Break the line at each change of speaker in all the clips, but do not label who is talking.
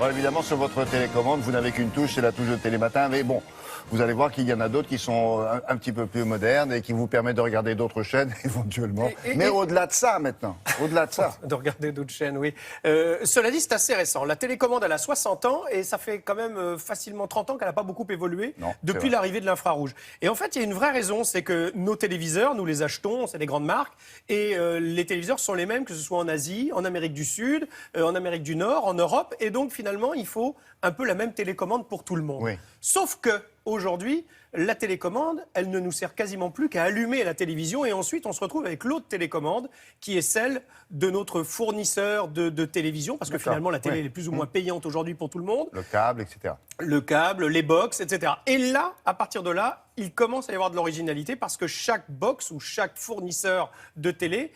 Bon, évidemment, sur votre télécommande, vous n'avez qu'une touche, c'est la touche de Télématin. Mais bon, vous allez voir qu'il y en a d'autres qui sont un petit peu plus modernes et qui vous permettent de regarder d'autres chaînes éventuellement. Mais au-delà de ça maintenant, au-delà de ça.
De regarder d'autres chaînes, oui. Cela dit, c'est assez récent. La télécommande, elle a 60 ans et ça fait quand même facilement 30 ans qu'elle n'a pas beaucoup évolué depuis l'arrivée de l'infrarouge. Et en fait, il y a une vraie raison, c'est que nos téléviseurs, nous les achetons, c'est des grandes marques, et les téléviseurs sont les mêmes que ce soit en Asie, en Amérique du Sud, en Amérique du Nord, en Europe, et donc finalement, il faut un peu la même télécommande pour tout le monde.
Oui.
Sauf que aujourd'hui, la télécommande, elle ne nous sert quasiment plus qu'à allumer la télévision et ensuite on se retrouve avec l'autre télécommande qui est celle de notre fournisseur de télévision parce que finalement la télé est plus ou moins payante aujourd'hui pour tout le monde.
Le câble, etc.
Le câble, les box, etc. Et là, à partir de là, il commence à y avoir de l'originalité parce que chaque box ou chaque fournisseur de télé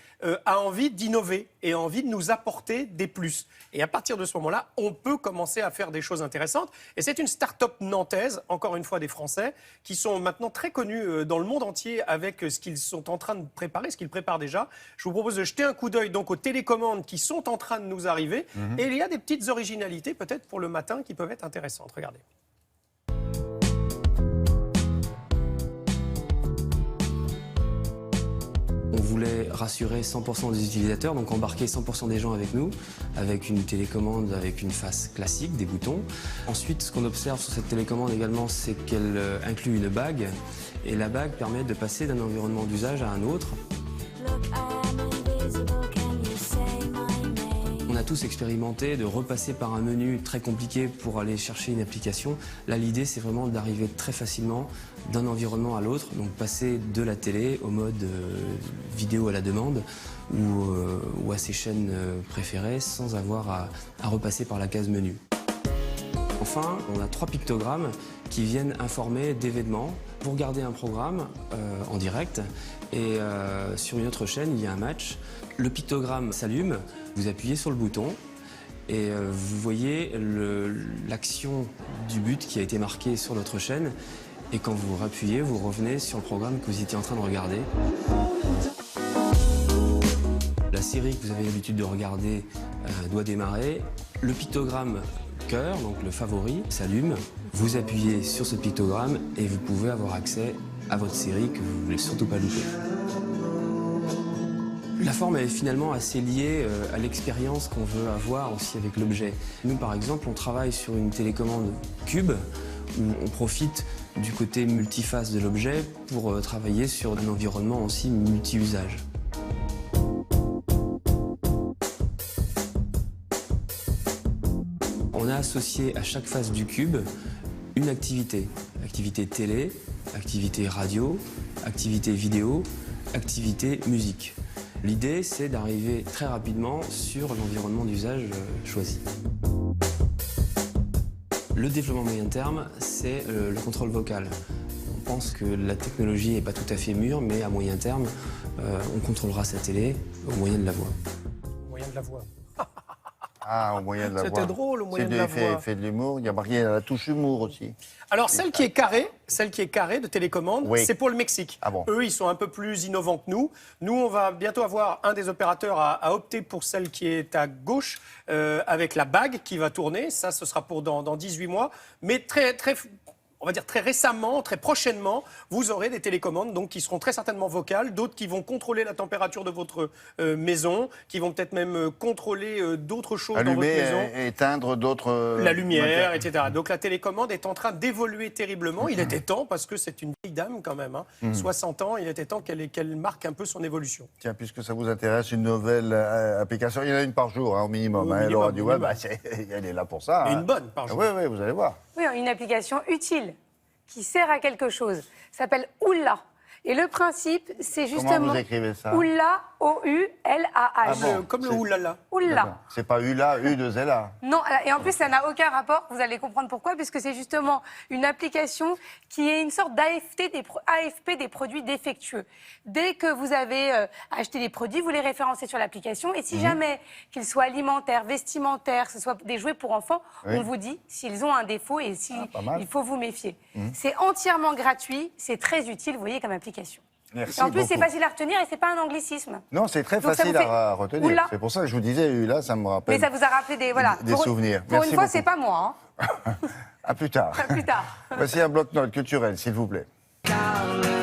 a envie d'innover et a envie de nous apporter des plus. Et à partir de ce moment-là, on peut commencer à faire des choses intéressantes. Et c'est une start-up nantaise, encore une fois des Français, qui sont maintenant très connus dans le monde entier avec ce qu'ils sont en train de préparer, ce qu'ils préparent déjà. Je vous propose de jeter un coup d'œil donc aux télécommandes qui sont en train de nous arriver. Et il y a des petites originalités peut-être pour le matin qui peuvent être intéressantes. Regardez.
On voulait rassurer 100% des utilisateurs, donc embarquer 100% des gens avec nous, avec une télécommande avec une face classique, des boutons. Ensuite, ce qu'on observe sur cette télécommande également, c'est qu'elle inclut une bague. Et la bague permet de passer d'un environnement d'usage à un autre. On a tous expérimenté de repasser par un menu très compliqué pour aller chercher une application. Là, l'idée, c'est vraiment d'arriver très facilement d'un environnement à l'autre, donc passer de la télé au mode vidéo à la demande ou à ses chaînes préférées sans avoir à repasser par la case menu. Enfin, on a 3 pictogrammes qui viennent informer d'événements. Vous regardez un programme en direct et sur une autre chaîne, il y a un match. Le pictogramme s'allume, vous appuyez sur le bouton et vous voyez l'action du but qui a été marqué sur notre chaîne. Et quand vous appuyez, vous revenez sur le programme que vous étiez en train de regarder. La série que vous avez l'habitude de regarder doit démarrer. Le pictogramme cœur, donc le favori, s'allume. Vous appuyez sur ce pictogramme et vous pouvez avoir accès à votre série que vous ne voulez surtout pas louper. La forme est finalement assez liée à l'expérience qu'on veut avoir aussi avec l'objet. Nous, par exemple, on travaille sur une télécommande cube où on profite du côté multiface de l'objet pour travailler sur un environnement aussi multi-usage. On a associé à chaque face du cube une activité. Activité télé, activité radio, activité vidéo, activité musique. L'idée, c'est d'arriver très rapidement sur l'environnement d'usage choisi. Le développement moyen terme, c'est le contrôle vocal. On pense que la technologie n'est pas tout à fait mûre, mais à moyen terme, on contrôlera sa télé au moyen de la voix.
Au moyen de la voix.
Ah, au moyen de la voix.
C'était drôle, au moyen de la voix.
Fait de l'humour, il y a marqué la touche humour aussi.
Alors, celle qui est carrée de télécommande, c'est pour le Mexique.
Ah bon.
Eux, ils sont un peu plus innovants que nous. Nous, on va bientôt avoir un des opérateurs à opter pour celle qui est à gauche, avec la bague qui va tourner. Ça, ce sera pour dans 18 mois. Mais on va dire très récemment, très prochainement, vous aurez des télécommandes donc, qui seront très certainement vocales, d'autres qui vont contrôler la température de votre maison, qui vont peut-être même contrôler d'autres choses dans votre maison.
Éteindre d'autres...
la lumière, etc. Donc la télécommande est en train d'évoluer terriblement. Il était temps, parce que c'est une vieille dame quand même, 60 ans, il était temps qu'elle marque un peu son évolution.
Tiens, puisque ça vous intéresse, une nouvelle application, il y en a une par jour au minimum. Laura Duval, elle est là pour ça.
Et une bonne par jour.
Oui, vous allez voir.
Oui, une application utile, qui sert à quelque chose. Ça s'appelle Oula. Et le principe, c'est justement...
Comment vous écrivez ça?
Oula, O-U-L-A-H.
Ah bon,
comme le oulala.
Oula.
C'est pas Ula, U2LA.
Non, et en plus, ça n'a aucun rapport. Vous allez comprendre pourquoi, puisque c'est justement une application qui est une sorte d'AFP des produits défectueux. Dès que vous avez acheté des produits, vous les référencez sur l'application. Et si jamais qu'ils soient alimentaires, vestimentaires, que ce soit des jouets pour enfants, on vous dit s'ils ont un défaut et s'il faut vous méfier. C'est entièrement gratuit, c'est très utile, vous voyez, comme application.
Merci
Et en plus, c'est
beaucoup.
facile à retenir et c'est pas un anglicisme.
Non, c'est très
Donc, ça
facile
vous fait-
à retenir.
Oula.
C'est pour ça que je vous disais, là, ça me rappelle
Mais ça vous a rappelé des, voilà,
des souvenirs.
Pour
Merci
une fois,
beaucoup.
c'est pas moi.
À plus tard.
Hein. À plus tard.
Voici un bloc-notes culturel, s'il vous plaît.
Darling.